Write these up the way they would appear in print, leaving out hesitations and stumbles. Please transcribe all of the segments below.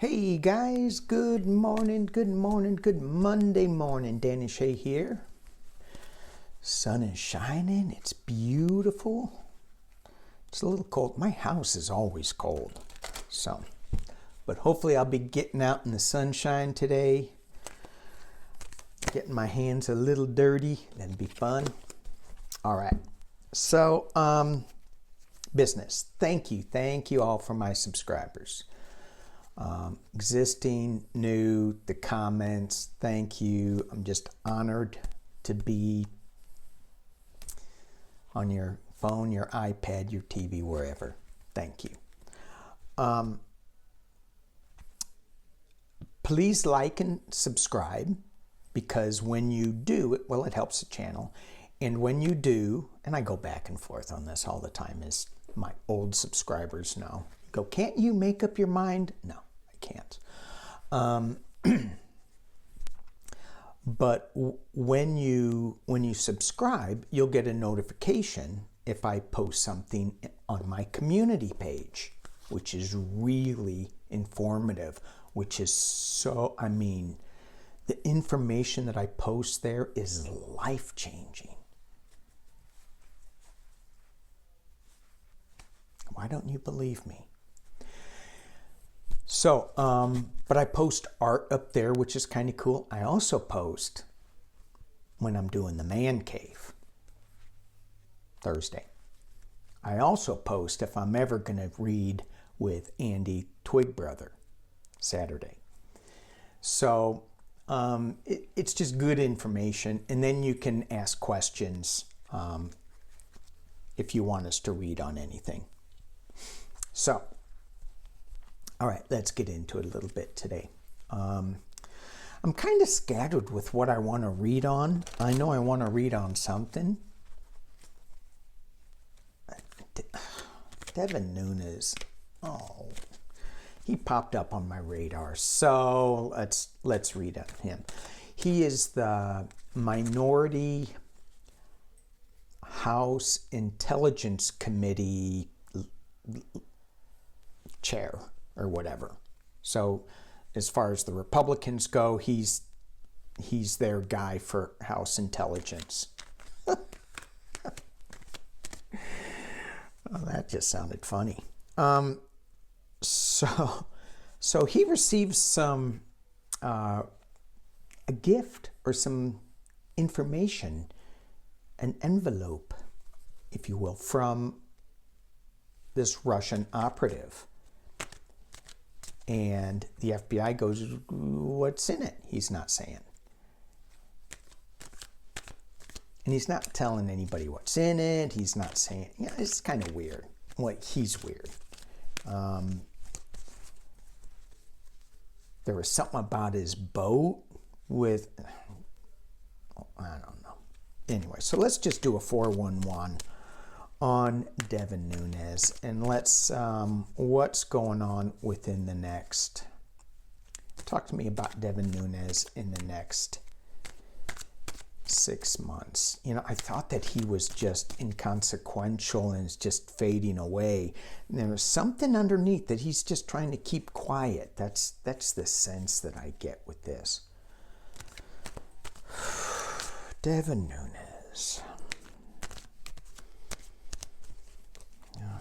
Hey guys, good morning, good Monday morning. Dan and Shay here. Sun is shining, it's beautiful. It's a little cold. My house is always cold. But hopefully I'll be getting out in the sunshine today. Getting my hands a little dirty, that'd be fun. All right, so business. Thank you all for my subscribers. Existing, new, the comments, thank you. I'm just honored to be on your phone, your iPad, your TV, wherever. Thank you. Please like and subscribe, because when you do, it helps the channel. And when you do, and I go back and forth on this all the time, as my old subscribers know, go, can't you make up your mind? No, I can't. But when you subscribe, you'll get a notification if I post something on my community page, which is really informative, which is so, the information that I post there is life-changing. Why don't you believe me? So, but I post art up there, which is kind of cool. I also post when I'm doing the man cave, Thursday. I also post if I'm ever going to read with Andy Twigbrother, Saturday. So, it's just good information. And then you can ask questions if you want us to read on anything. So, all right, let's get into it a little bit today. I'm kind of scattered with what I want to read on. I know I want to read on something. Devin Nunes. Oh, he popped up on my radar. So let's read on him. He is the Minority House Intelligence Committee chair or whatever. So as far as the Republicans go, he's their guy for House Intelligence. Oh, that just sounded funny. So he receives some a gift or some information, an envelope, if you will, from this Russian operative. And the FBI goes, what's in it? He's not saying. And he's not telling anybody what's in it. He's not saying, it's kind of weird. Well, he's weird. There was something about his boat with, I don't know. Anyway, so let's just do a 411 on Devin Nunes, and let's what's going on within the next. Talk to me about Devin Nunes in the next 6 months. I thought that he was just inconsequential and is just fading away. And there was something underneath that he's just trying to keep quiet. That's the sense that I get with this. Devin Nunes.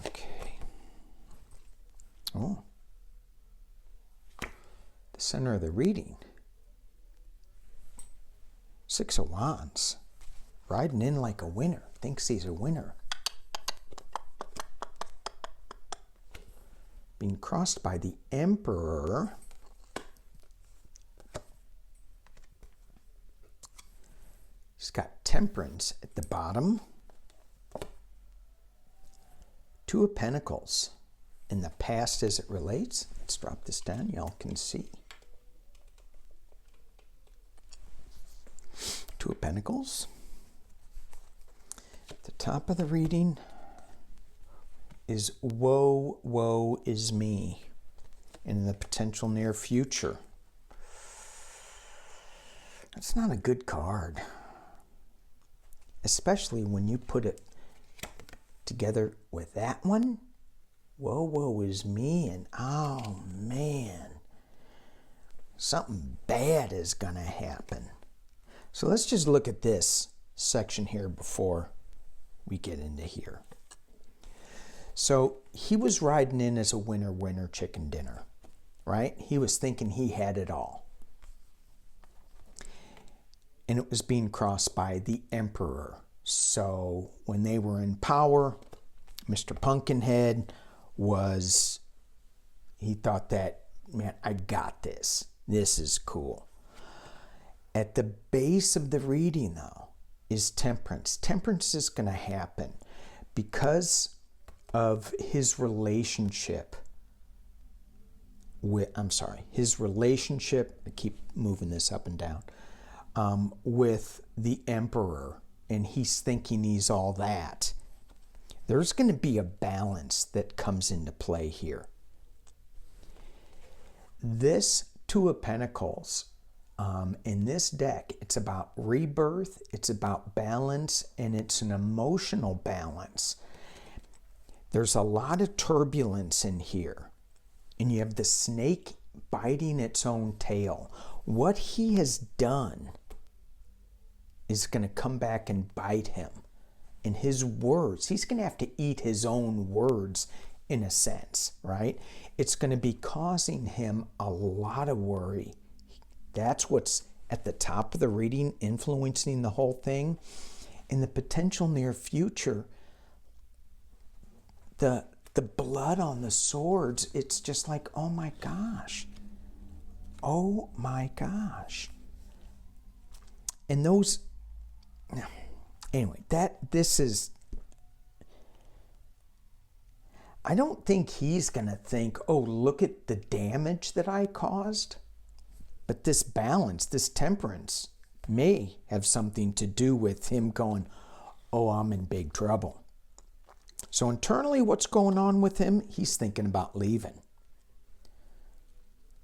Okay. Oh. The center of the reading. 6 of Wands. Riding in like a winner. Thinks he's a winner. Being crossed by the Emperor. He's got Temperance at the bottom. 2 of Pentacles. In the past as it relates. Let's drop this down. Y'all can see. 2 of Pentacles. At the top of the reading is woe, woe is me. In the potential near future. That's not a good card. Especially when you put it together with that one. Woe, woe is me, and oh man. Something bad is going to happen. So let's just look at this section here before we get into here. So he was riding in as a winner, winner, chicken dinner, right? He was thinking he had it all. And it was being crossed by the Emperor. So when they were in power, Mr. Pumpkinhead he thought that, man, I got this. This is cool. At the base of the reading, though, is temperance. Temperance is going to happen because of his relationship with, I keep moving this up and down, with the Emperor, and he's thinking he's all that. There's going to be a balance that comes into play here. This Two of Pentacles, in this deck, it's about rebirth, it's about balance, and it's an emotional balance. There's a lot of turbulence in here, and you have the snake biting its own tail. What he has done is going to come back and bite him. And his words, he's going to have to eat his own words in a sense, right? It's going to be causing him a lot of worry. That's what's at the top of the reading, influencing the whole thing. In the potential near future, the blood on the swords, it's just like, oh my gosh. Oh my gosh. And those, anyway, I don't think he's going to think, oh, look at the damage that I caused. But this balance, this temperance, may have something to do with him going, oh, I'm in big trouble. So internally, what's going on with him? He's thinking about leaving.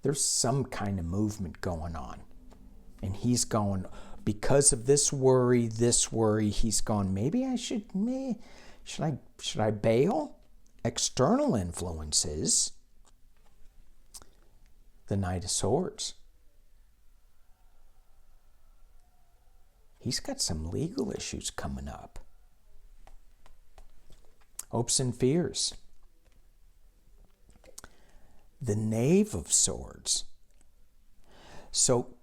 There's some kind of movement going on. And he's going, because of this worry, he's going, maybe I should I bail? External influences, the Knight of Swords. He's got some legal issues coming up. Hopes and fears. The Knave of Swords. So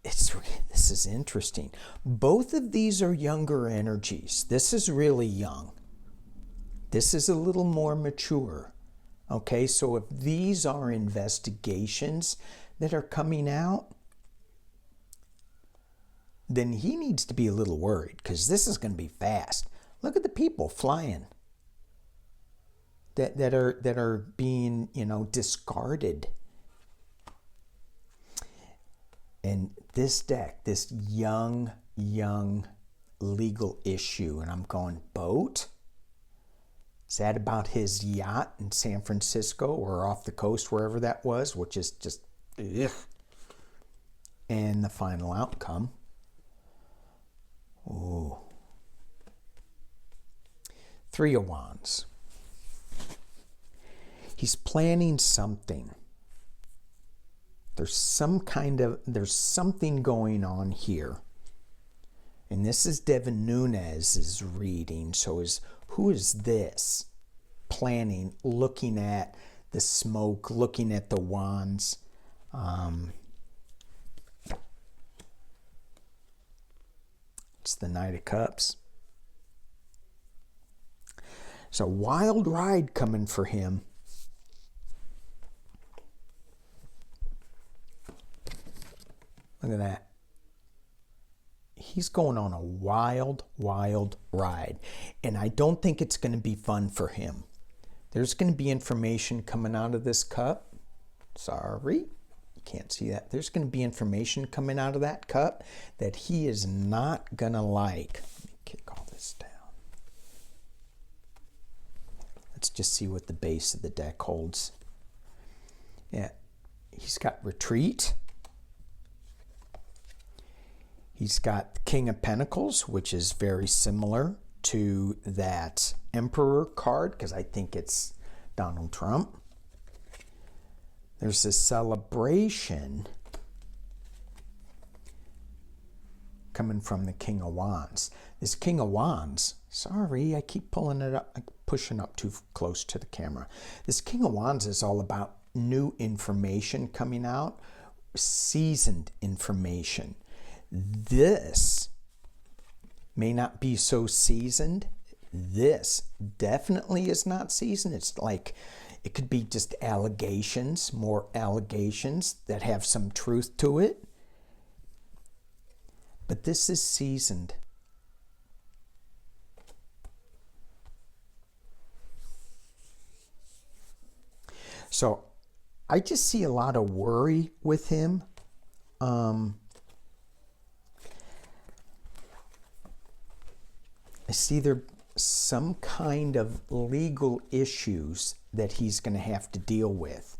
this is interesting. Both of these are younger energies. This is really young. This is a little more mature. Okay, so if these are investigations that are coming out, then he needs to be a little worried because this is going to be fast. Look at the people flying that are being, discarded. And this deck, this young legal issue, and I'm going, boat? Is that about his yacht in San Francisco or off the coast, wherever that was, which is just, ugh. And the final outcome. Ooh. Three of Wands. He's planning something. There's something going on here. And this is Devin Nunes' reading. So who is this? Planning, looking at the smoke, looking at the wands. It's the Knight of Cups. It's a wild ride coming for him. Look at that. He's going on a wild ride. And I don't think it's going to be fun for him. There's going to be information coming out of this cup. Sorry, you can't see that. There's going to be information coming out of that cup that he is not going to like. Let me kick all this down. Let's just see what the base of the deck holds. Yeah, he's got retreat. He's got the King of Pentacles, which is very similar to that Emperor card, because I think it's Donald Trump. There's a celebration coming from the King of Wands. This King of Wands, sorry, I keep pulling it up, pushing up too close to the camera. This King of Wands is all about new information coming out, seasoned information. This may not be so seasoned. This definitely is not seasoned. It's like, it could be just allegations, more allegations that have some truth to it. But this is seasoned. So I just see a lot of worry with him. I see there some kind of legal issues that he's going to have to deal with.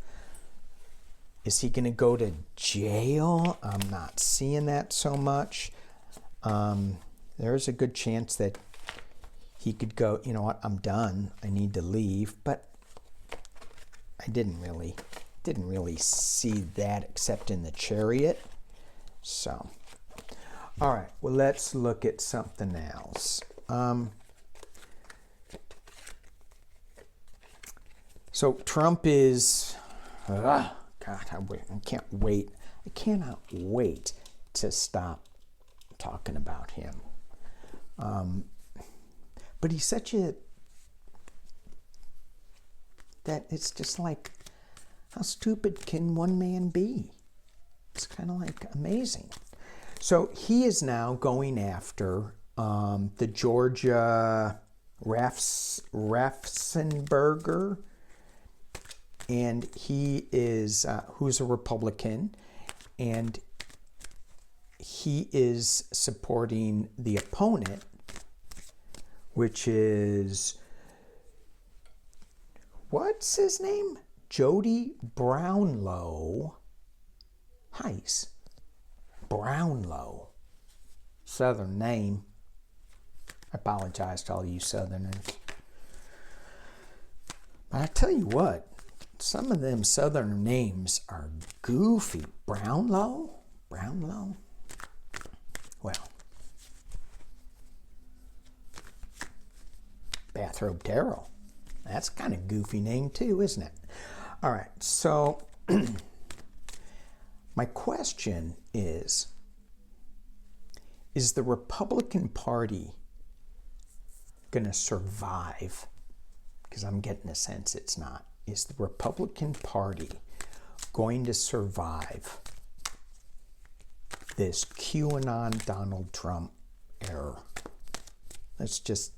Is he going to go to jail? I'm not seeing that so much. There's a good chance that he could go, you know what, I'm done. I need to leave. But I didn't really see that except in the Chariot. So, all right, well, let's look at something else. So Trump is, God, I can't wait. I cannot wait to stop talking about him. But he's such a, that it's just like, how stupid can one man be? It's kind of like amazing. So he is now going after the Georgia Raffensperger, and he is who's a Republican, and he is supporting the opponent, which is, what's his name? Jody Brownlow Heiss. Brownlow. Southern name. I apologize to all you Southerners. But I tell you what, some of them Southern names are goofy. Brownlow? Brownlow? Well. BathRobe Tarot. That's kind of goofy name too, isn't it? All right, so my question is the Republican Party going to survive? Because I'm getting a sense it's not. Is the Republican Party going to survive this QAnon Donald Trump era? Let's just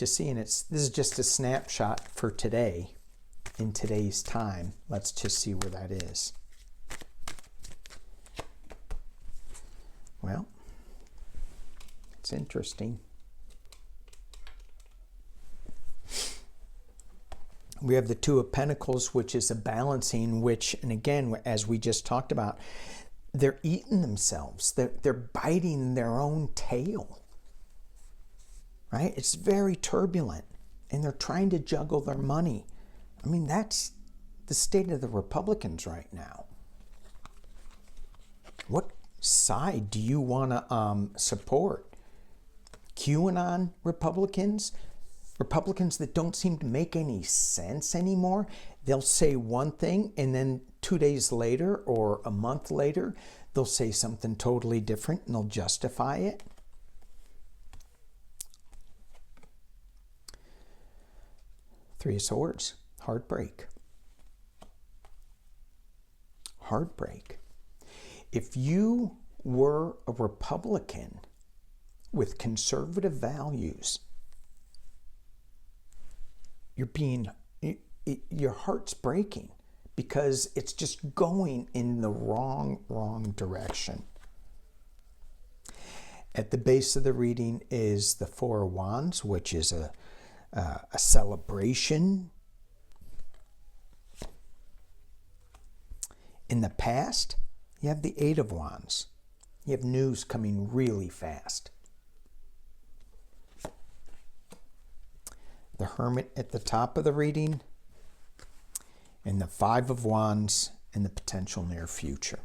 see, and this is just a snapshot for today, in today's time. Let's just see where that is. Well, it's interesting. We have the Two of Pentacles, which is a balancing, which, and again, as we just talked about, they're eating themselves. They're biting their own tail. Right? It's very turbulent, and they're trying to juggle their money. I mean, that's the state of the Republicans right now. What side do you want to support? QAnon Republicans? Republicans that don't seem to make any sense anymore? They'll say one thing, and then 2 days later or a month later, they'll say something totally different, and they'll justify it. Three of Swords, heartbreak. Heartbreak. If you were a Republican with conservative values, your heart's breaking because it's just going in the wrong direction. At the base of the reading is the Four of Wands, which is a celebration. In the past, you have the Eight of Wands. You have news coming really fast. The Hermit at the top of the reading, and the Five of Wands in the potential near future.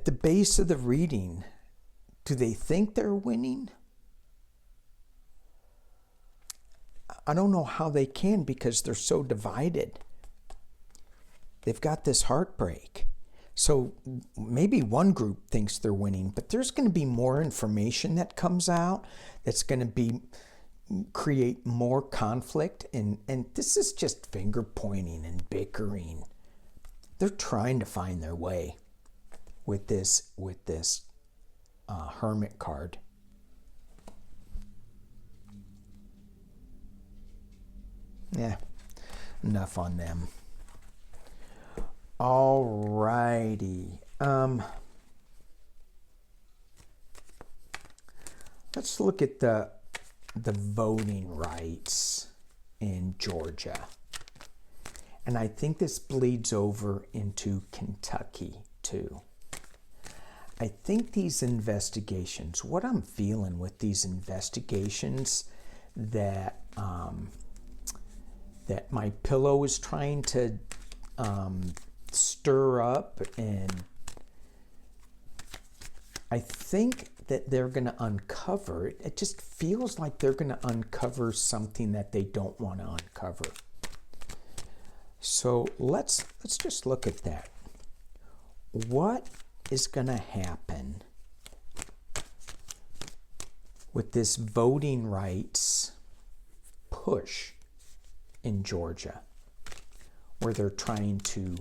At the base of the reading, do they think they're winning? I don't know how they can because they're so divided. They've got this heartbreak. So maybe one group thinks they're winning, but there's going to be more information that comes out that's going to create more conflict. And this is just finger pointing and bickering. They're trying to find their way with this Hermit card. Yeah, enough on them. All righty. Let's look at the voting rights in Georgia. And I think this bleeds over into Kentucky too. I think these investigations, what I'm feeling with these investigations that that my pillow is trying to stir up, and I think that they're going to uncover it. It just feels like they're going to uncover something that they don't want to uncover. So let's just look at that. What is going to happen with this voting rights push in Georgia, where they're trying to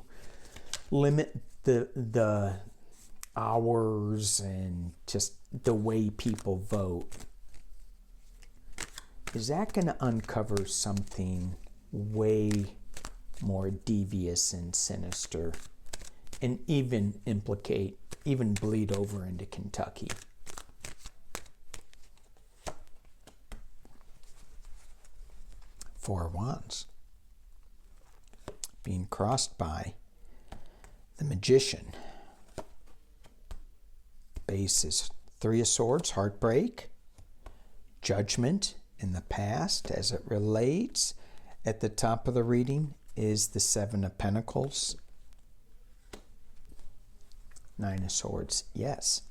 limit the hours and just the way people vote? Is that going to uncover something way more devious and sinister, and even bleed over into Kentucky? Four of Wands being crossed by the Magician. Base is Three of Swords, heartbreak, judgment in the past as it relates. At the top of the reading is the Seven of Pentacles. Nine of Swords, yes.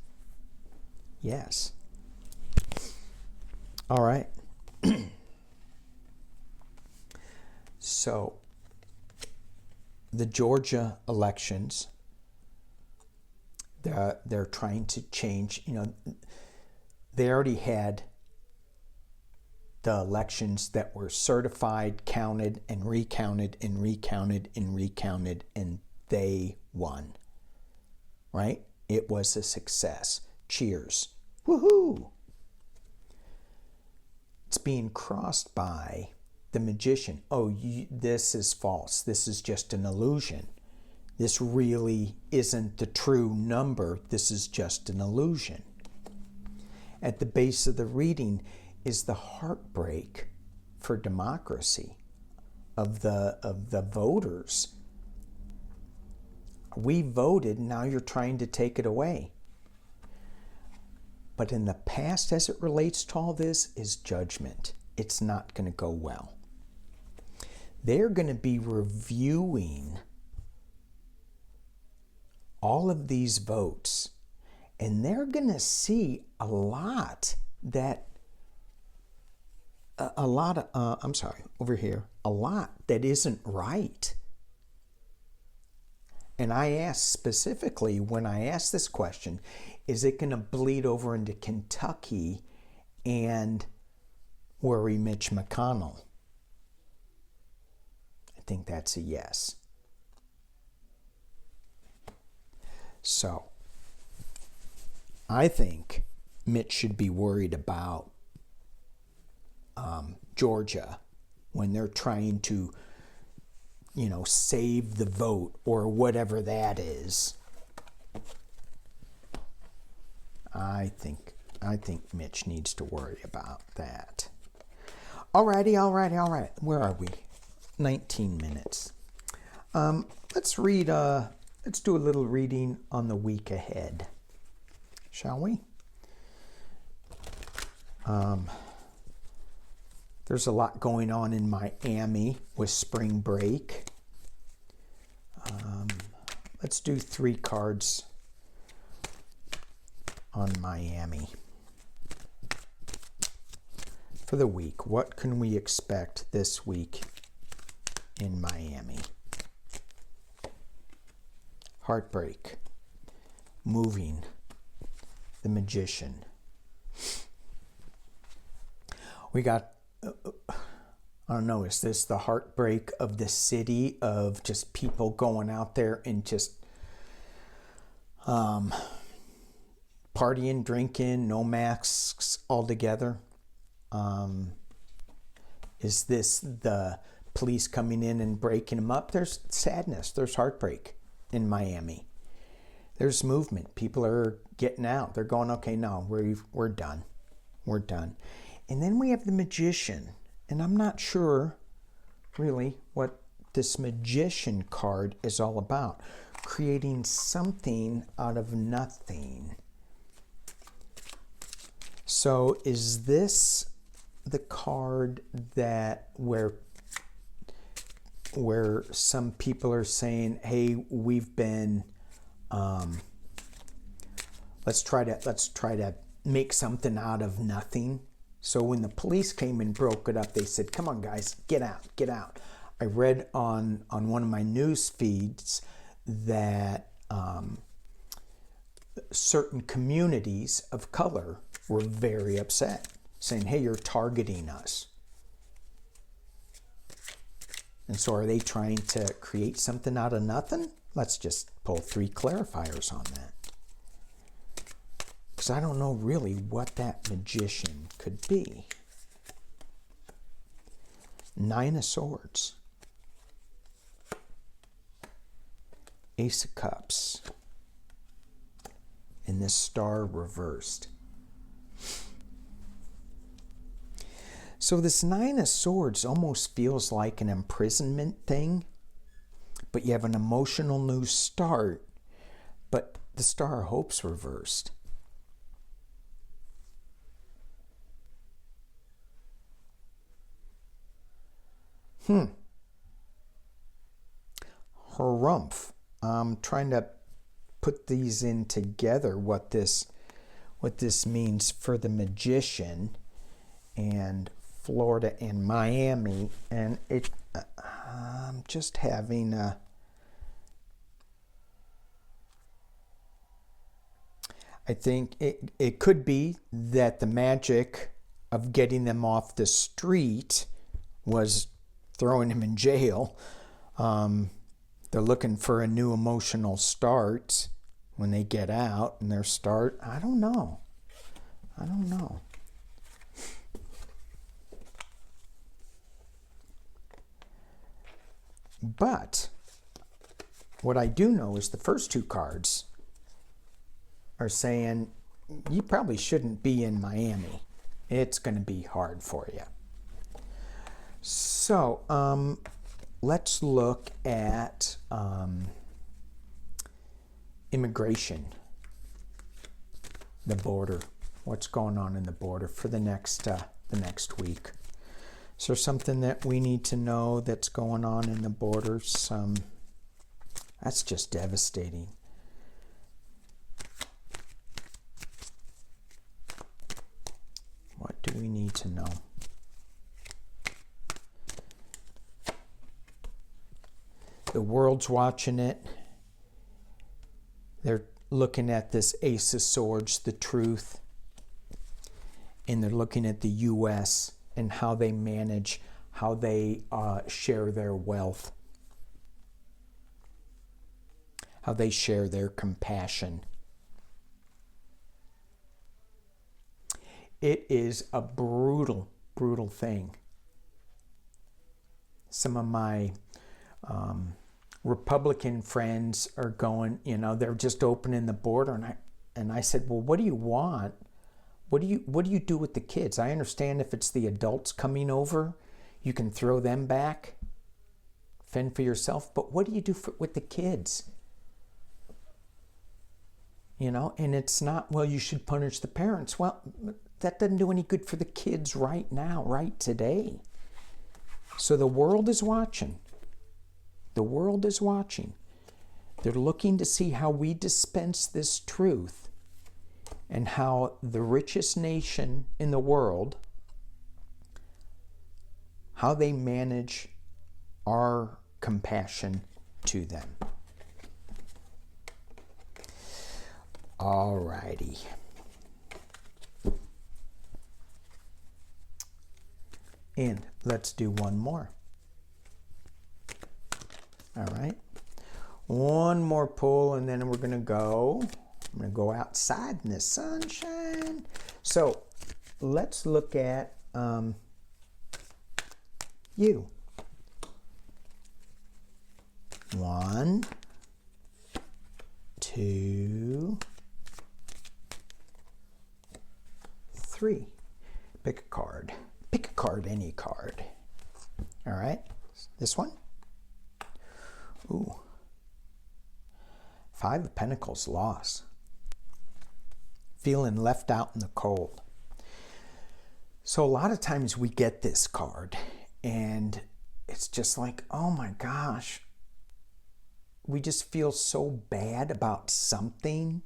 Yes. All right. So, the Georgia elections, they're trying to change. They already had the elections that were certified, counted, and recounted, and recounted, and recounted, and they won. Right? It was a success. Cheers. Woohoo! It's being crossed by the Magician. Oh, this is false. This is just an illusion. This really isn't the true number. This is just an illusion. At the base of the reading is the heartbreak for democracy of the voters. We voted, now you're trying to take it away. But in the past, as it relates to all this, is judgment. It's not going to go well. They're going to be reviewing all of these votes, and they're going to see a lot that isn't right. And I asked specifically, when I asked this question, is it going to bleed over into Kentucky and worry Mitch McConnell? I think that's a yes. So, I think Mitch should be worried about Georgia when they're trying to, save the vote or whatever that is. I think Mitch needs to worry about that. All right. Where are we? 19 minutes. Let's read. Let's do a little reading on the week ahead, shall we? There's a lot going on in Miami with spring break. Let's do 3 cards on Miami. For the week, what can we expect this week in Miami? Heartbreak, moving, the Magician. We got, I don't know, is this the heartbreak of the city, of just people going out there and just partying, drinking, no masks altogether? Is this the police coming in and breaking them up? There's sadness, there's heartbreak in Miami. There's movement. People are getting out. They're going, okay, no, we're done. We're done. And then we have the Magician. And I'm not sure really what this Magician card is all about. Creating something out of nothing. So is this the card that where some people are saying, hey, we've been let's try to make something out of nothing. So when the police came and broke it up, they said, come on guys, get out. I read on one of my news feeds that certain communities of color were very upset, saying, hey, you're targeting us. And so are they trying to create something out of nothing? Let's just pull 3 clarifiers on that. Because I don't know really what that Magician could be. 9 of Swords. Ace of Cups. And this Star reversed. So this 9 of Swords almost feels like an imprisonment thing, but you have an emotional new start, but the Star of Hope's reversed. Harumph. I'm trying to put these in together, what this means for the Magician and Florida and Miami, and I'm just having a I think it could be that the magic of getting them off the street was throwing him in jail. They're looking for a new emotional start when they get out, and their start, I don't know. But what I do know is the first 2 cards are saying you probably shouldn't be in Miami. It's going to be hard for you. So let's look at immigration, the border. What's going on in the border for the next week? Is there something that we need to know that's going on in the borders? That's just devastating. What do we need to know? The world's watching it. They're looking at this Ace of Swords, the truth, and they're looking at the U.S. and how they manage, how they share their wealth, how they share their compassion. It is a brutal, brutal thing. Some of my Republican friends are going, they're just opening the border, and I said, well, what do you want? What do you do with the kids? I understand if it's the adults coming over, you can throw them back, fend for yourself, but what do you do with the kids? And it's not, well, you should punish the parents. Well, that doesn't do any good for the kids right now, right today. So the world is watching. The world is watching. They're looking to see how we dispense this truth. and how the richest nation in the world, how they manage our compassion to them. All righty. And let's do one more. All right. One more pull, and then we're going to go. I'm going to go outside in the sunshine. So let's look at you. 1, 2, 3. Pick a card. Pick a card, any card. All right. This one. Ooh. 5 of Pentacles, loss. Feeling left out in the cold. So a lot of times we get this card and it's just like, oh my gosh, we just feel so bad about something.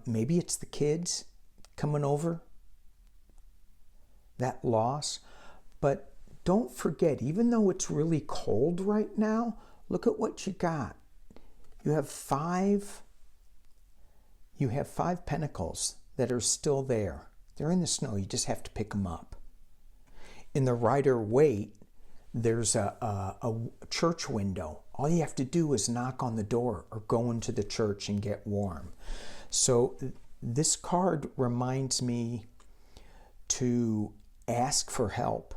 Maybe it's the kids coming over, that loss. But don't forget, even though it's really cold right now, look at what you got. You have 5 Pentacles that are still there. They're in the snow. You just have to pick them up. In the Rider-Waite, there's a church window. All you have to do is knock on the door or go into the church and get warm. So this card reminds me to ask for help,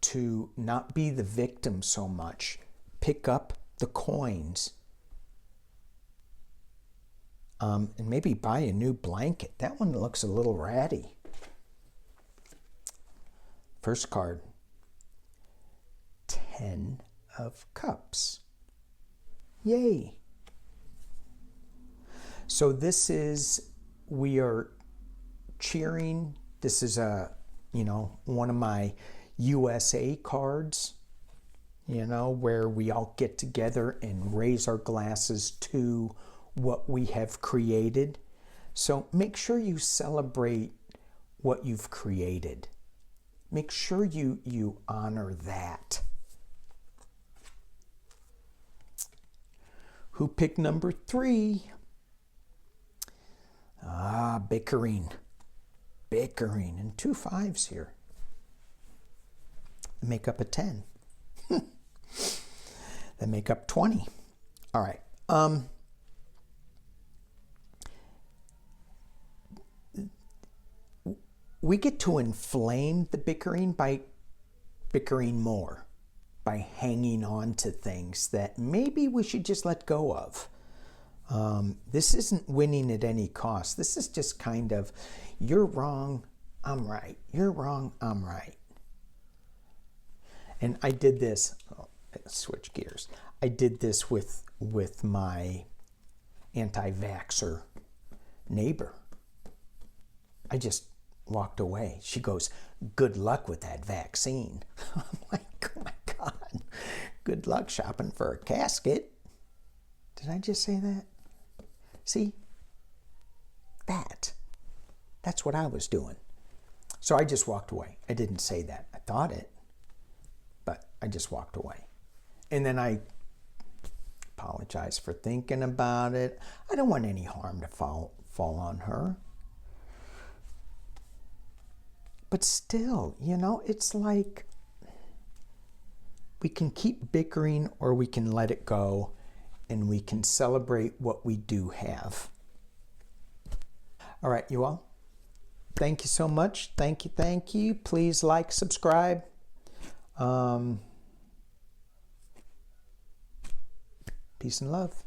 to not be the victim so much. Pick up the coins. And maybe buy a new blanket. That one looks a little ratty. First card, 10 of Cups. Yay. So this is, we are cheering. This is one of my USA cards, where we all get together and raise our glasses to what we have created. So make sure you celebrate what you've created. Make sure you honor that. Who picked number 3? Bickering. Bickering. And 2 5s here. Make up a 10. That make up 20. All right. We get to inflame the bickering by bickering more, by hanging on to things that maybe we should just let go of. This isn't winning at any cost. This is just kind of, you're wrong, I'm right. You're wrong, I'm right. And I did this, switch gears. I did this with my anti-vaxxer neighbor. I just walked away. She goes, good luck with that vaccine. I'm like, oh my God, good luck shopping for a casket. Did I just say that? See, that's what I was doing. So I just walked away. I didn't say that. I thought it, but I just walked away. And then I apologized for thinking about it. I don't want any harm to fall on her. But still, it's like we can keep bickering or we can let it go and we can celebrate what we do have. All right, you all. Thank you so much. Thank you. Please like, subscribe. Peace and love.